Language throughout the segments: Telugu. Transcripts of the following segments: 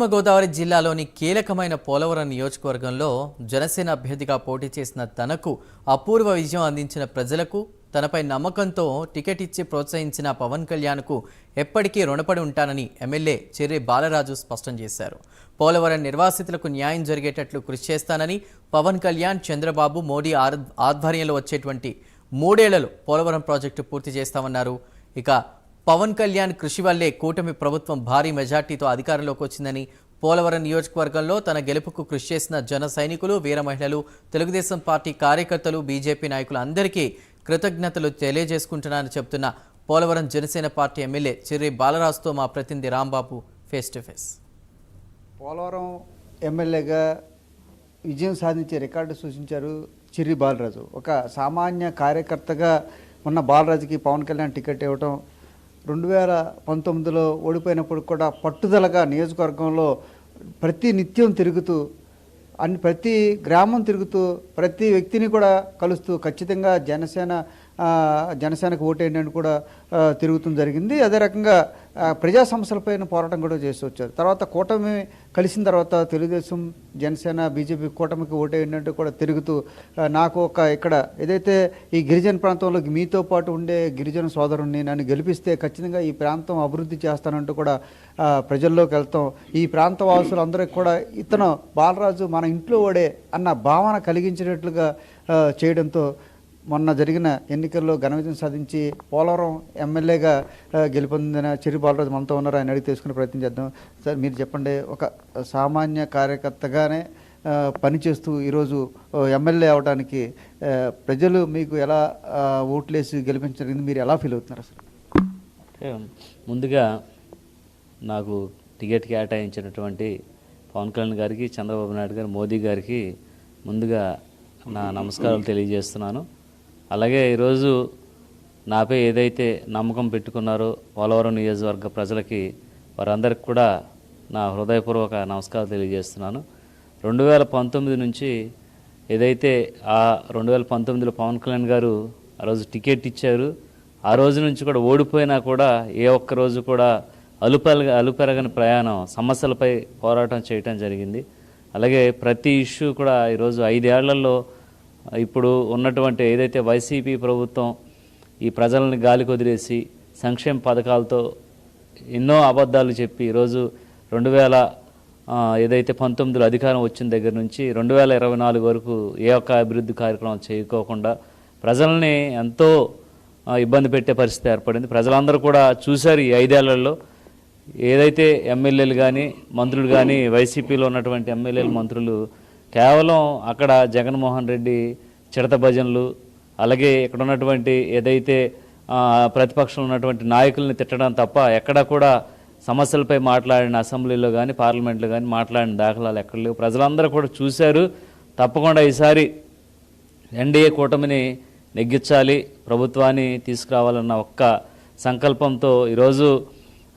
పశ్చిమ గోదావరి జిల్లాలోని కీలకమైన పోలవరం నియోజకవర్గంలో జనసేన అభ్యర్థిగా పోటీ చేసిన తనకు అపూర్వ విజయం అందించిన ప్రజలకు తనపై నమ్మకంతో టికెట్ ఇచ్చి ప్రోత్సహించిన పవన్ కళ్యాణ్కు ఎప్పటికీ రుణపడి ఉంటానని ఎమ్మెల్యే చెర్రి బాలరాజు స్పష్టం చేశారు. పోలవరం నిర్వాసితులకు న్యాయం జరిగేటట్లు కృషి చేస్తానని పవన్ కళ్యాణ్, చంద్రబాబు, మోడీ ఆధ్వర్యంలో వచ్చేటువంటి 3 ఏళ్లలో పోలవరం ప్రాజెక్టు పూర్తి చేస్తామన్నారు. ఇక పవన్ కళ్యాణ్ కృషి వల్లే కూటమి ప్రభుత్వం భారీ మెజార్టీతో అధికారంలోకి వచ్చిందని, పోలవరం నియోజకవర్గంలో తన గెలుపుకు కృషి చేసిన జన సైనికులు, వీర మహిళలు, తెలుగుదేశం పార్టీ కార్యకర్తలు, బీజేపీ నాయకులు అందరికీ కృతజ్ఞతలు తెలియజేసుకుంటున్నానని చెబుతున్న పోలవరం జనసేన పార్టీ ఎమ్మెల్యే చెర్రి బాలరాజుతో మా ప్రతినిధి Rambabu face to face. Polavaram ఎమ్మెల్యేగా విజయం సాధించే రికార్డు సృష్టించారు చెర్రి బాలరాజు. ఒక సామాన్య కార్యకర్తగా ఉన్న బాలరాజుకి పవన్ కళ్యాణ్ టికెట్ ఇవ్వటం, 2019లో ఓడిపోయినప్పుడు కూడా పట్టుదలగా నియోజకవర్గంలో ప్రతి నిత్యం తిరుగుతూ ప్రతి గ్రామం తిరుగుతూ ప్రతి వ్యక్తిని కూడా కలుస్తూ ఖచ్చితంగా జనసేనకు ఓటేయండి అని కూడా తిరుగుతూ జరిగింది. అదే రకంగా ప్రజా సమస్యలపైన పోరాటం కూడా చేస్తూ వచ్చారు. తర్వాత కూటమి కలిసిన తర్వాత తెలుగుదేశం, జనసేన, బీజేపీ కూటమికి ఓటేయండి అంటూ కూడా తిరుగుతూ నాకు ఇక్కడ ఏదైతే ఈ గిరిజన ప్రాంతంలో మీతో పాటు ఉండే గిరిజన సోదరుణ్ణి నన్ను గెలిపిస్తే ఖచ్చితంగా ఈ ప్రాంతం అభివృద్ధి చేస్తానంటూ కూడా ప్రజల్లోకి వెళ్తాం. ఈ ప్రాంత వాసులందరికీ కూడా ఇతను బాలరాజు మన ఇంట్లో ఓడే అన్న భావన కలిగించినట్లుగా చేయడంతో మొన్న జరిగిన ఎన్నికల్లో ఘన విజయం సాధించి పోలవరం ఎమ్మెల్యేగా గెలుపొందిన చెర్రి బాలరాజు మనతో ఉన్నారు. ఆయన అడిగి తెలుసుకునే ప్రయత్నం చేద్దాం. సార్, మీరు చెప్పండి, ఒక సామాన్య కార్యకర్తగానే పనిచేస్తూ ఈరోజు ఎమ్మెల్యే అవడానికి ప్రజలు మీకు ఎలా ఓట్లేసి గెలిపించడం, మీరు ఎలా ఫీల్ అవుతున్నారు అసలు? ముందుగా నాకు టికెట్ కేటాయించినటువంటి పవన్ కళ్యాణ్ గారికి, చంద్రబాబు నాయుడు గారు, మోదీ గారికి ముందుగా నా నమస్కారాలు తెలియజేస్తున్నాను. అలాగే ఈరోజు నాపై ఏదైతే నమ్మకం పెట్టుకున్నారో పోలవరం నియోజకవర్గ ప్రజలకి, వారందరికీ కూడా నా హృదయపూర్వక నమస్కారాలు తెలియజేస్తున్నాను. 2019 నుంచి ఏదైతే 2019లో పవన్ కళ్యాణ్ గారు ఆ రోజు టికెట్ ఇచ్చారు, ఆ రోజు నుంచి కూడా ఓడిపోయినా కూడా ఏ ఒక్క రోజు కూడా అలుపెరగని ప్రయాణం, సమస్యలపై పోరాటం చేయటం జరిగింది. అలాగే ప్రతి ఇష్యూ కూడా ఈరోజు 5 ఏళ్లలో ఇప్పుడు ఉన్నటువంటి ఏదైతే వైసీపీ ప్రభుత్వం ఈ ప్రజలని గాలికి వదిలేసి సంక్షేమ పథకాలతో ఎన్నో అబద్ధాలు చెప్పి ఈరోజు 2019లో అధికారం వచ్చిన దగ్గర నుంచి 2024 వరకు ఏ ఒక్క అభివృద్ధి కార్యక్రమం చేయకోకుండా ప్రజల్ని ఎంతో ఇబ్బంది పెట్టే పరిస్థితి ఏర్పడింది. ప్రజలందరూ కూడా చూశారు ఈ 5 ఏళ్లలో ఏదైతే ఎమ్మెల్యేలు కానీ, మంత్రులు కానీ, వైసీపీలో ఉన్నటువంటి ఎమ్మెల్యేలు, మంత్రులు కేవలం అక్కడ జగన్మోహన్ రెడ్డి చిడత భజనలు, అలాగే ఇక్కడ ఉన్నటువంటి ఏదైతే ప్రతిపక్షంలో ఉన్నటువంటి నాయకుల్ని తిట్టడం తప్ప ఎక్కడ కూడా సమస్యలపై మాట్లాడిన అసెంబ్లీలో కానీ, పార్లమెంట్లో కానీ మాట్లాడిన దాఖలాలు ఎక్కడ లేవు. ప్రజలందరూ కూడా చూశారు. తప్పకుండా ఈసారి ఎన్డీఏ కూటమిని నెగ్గించాలి, ప్రభుత్వాన్ని తీసుకురావాలన్న ఒక్క సంకల్పంతో ఈరోజు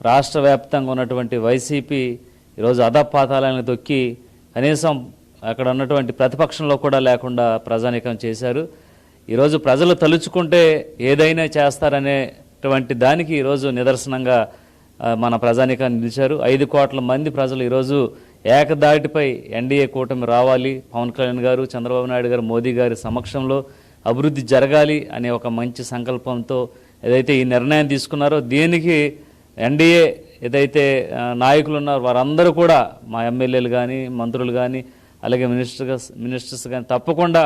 రాష్ట్ర వ్యాప్తంగా ఉన్నటువంటి వైసీపీ ఈరోజు అధపాతాలను తొక్కి కనీసం అక్కడ ఉన్నటువంటి ప్రతిపక్షంలో కూడా లేకుండా ప్రజానీకం చేశారు. ఈరోజు ప్రజలు తలుచుకుంటే ఏదైనా చేస్తారనేటువంటి దానికి ఈరోజు నిదర్శనంగా మన ప్రజానీకాన్ని నిలిచారు. 5 కోట్ల మంది ప్రజలు ఈరోజు ఏకదాటిపై ఎన్డీఏ కూటమి రావాలి, పవన్ కళ్యాణ్ గారు, చంద్రబాబు నాయుడు గారు, మోదీ గారి సమక్షంలో అభివృద్ధి జరగాలి అనే ఒక మంచి సంకల్పంతో ఏదైతే ఈ నిర్ణయం తీసుకున్నారో, దీనికి ఎన్డీఏ ఏదైతే నాయకులు ఉన్నారో వారందరూ కూడా, మా ఎమ్మెల్యేలు కానీ, మంత్రులు కానీ, అలాగే మినిస్టర్స్ కానీ తప్పకుండా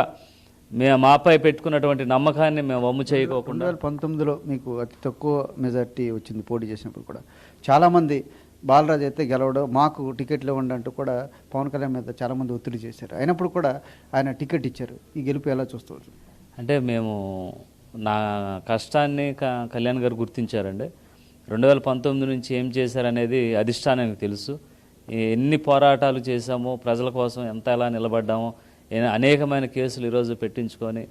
మాపై పెట్టుకున్నటువంటి నమ్మకాన్ని మేము వమ్ము చేయకోకుండా. 2019లో మీకు అతి తక్కువ మెజార్టీ వచ్చింది పోటీ చేసినప్పుడు కూడా. చాలామంది బాలరాజు అయితే గెలవడం, మాకు టికెట్లు ఇవ్వండి అంటూ కూడా పవన్ కళ్యాణ్ మీద చాలామంది ఒత్తిడి చేశారు. అయినప్పుడు కూడా ఆయన టికెట్ ఇచ్చారు. ఈ గెలుపు ఎలా చూస్తారు? అంటే మేము నా కష్టాన్ని కళ్యాణ్ గారు గుర్తించారండి. 2019 నుంచి ఏం చేశారనేది అధిష్టానానికి తెలుసు. ఎన్ని పోరాటాలు చేశామో, ప్రజల కోసం ఎలా నిలబడ్డామో, అనేకమైన కేసులు ఈరోజు పెట్టించుకొని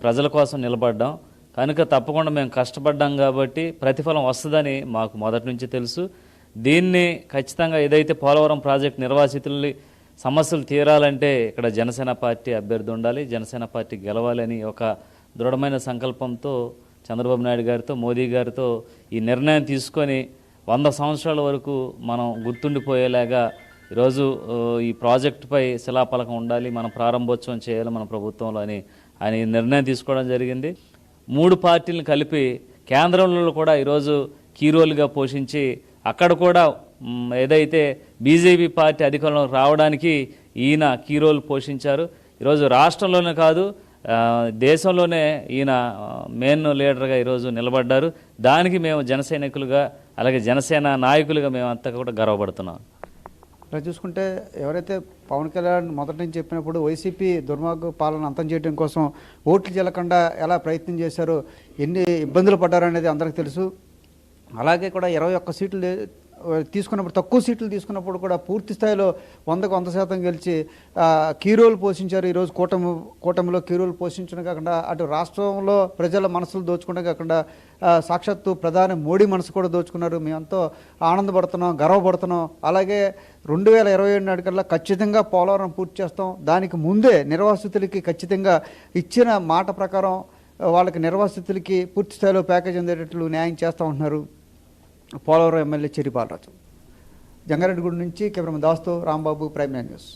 ప్రజల కోసం నిలబడ్డాం. కనుక తప్పకుండా మేము కష్టపడ్డాం కాబట్టి ప్రతిఫలం వస్తుందని మాకు మొదటి నుంచి తెలుసు. దీన్ని ఖచ్చితంగా ఏదైతే పోలవరం ప్రాజెక్టు నిర్వాసితుల్ని సమస్యలు తీరాలంటే ఇక్కడ జనసేన పార్టీ అభ్యర్థి ఉండాలి, జనసేన పార్టీ గెలవాలని ఒక దృఢమైన సంకల్పంతో చంద్రబాబు నాయుడు గారితో, మోదీ గారితో ఈ నిర్ణయం తీసుకొని 100 సంవత్సరాల వరకు మనం గుర్తుండిపోయేలాగా ఈరోజు ఈ ప్రాజెక్టుపై శిలాఫలకం ఉండాలి, మనం ప్రారంభోత్సవం చేయాలి మన ప్రభుత్వంలో అని ఆయన ఈ నిర్ణయం తీసుకోవడం జరిగింది. 3 పార్టీలను కలిపి కేంద్రంలో కూడా ఈరోజు కీ రోల్గా పోషించి అక్కడ కూడా ఏదైతే బీజేపీ పార్టీ అధికారంలోకి రావడానికి ఈయన కీ రోల్ పోషించారు. ఈరోజు రాష్ట్రంలోనే కాదు దేశంలోనే ఈయన మెయిన్ లీడర్గా ఈరోజు నిలబడ్డారు. దానికి మేము జన సైనికులుగా అలాగే జనసేన నాయకులుగా మేమంతా కూడా గర్వపడుతున్నాం. ఇలా చూసుకుంటే ఎవరైతే పవన్ కళ్యాణ్ మొదటి నుంచి చెప్పినప్పుడు వైసీపీ దుర్మార్గ పాలన అంతం చేయడం కోసం ఓట్లు చెల్లకుండా ఎలా ప్రయత్నం చేశారో, ఎన్ని ఇబ్బందులు పడ్డారనేది అందరికీ తెలుసు. అలాగే కూడా 21 సీట్లు తీసుకున్నప్పుడు, తక్కువ సీట్లు తీసుకున్నప్పుడు కూడా పూర్తి స్థాయిలో 100కు 100% గెలిచి కీ రోల్ పోషించారు. ఈరోజు కూటమిలో కీ రోల్ పోషించడం కాకుండా అటు రాష్ట్రంలో ప్రజల మనసులు దోచుకోవడం కాకుండా సాక్షాత్తు ప్రధాని మోడీ మనసు కూడా దోచుకున్నారు. మేమంతా ఆనందపడుతున్నాం, గర్వపడుతున్నాం. అలాగే 2027 నాటికల్లా ఖచ్చితంగా పోలవరం పూర్తి చేస్తాం. దానికి ముందే నిర్వాసితులకి ఖచ్చితంగా ఇచ్చిన మాట ప్రకారం వాళ్ళకి నిర్వాసితులకి పూర్తి స్థాయిలో ప్యాకేజ్ అందేటట్లు న్యాయం చేస్తూ ఉంటున్నారు పోలవరం ఎమ్మెల్యే చెర్రి బాలరాజు. జంగారెడ్డిగూడ నుంచి కెమెరామెన్ దాస్తో రాంబాబు, ప్రైమ్9 న్యూస్.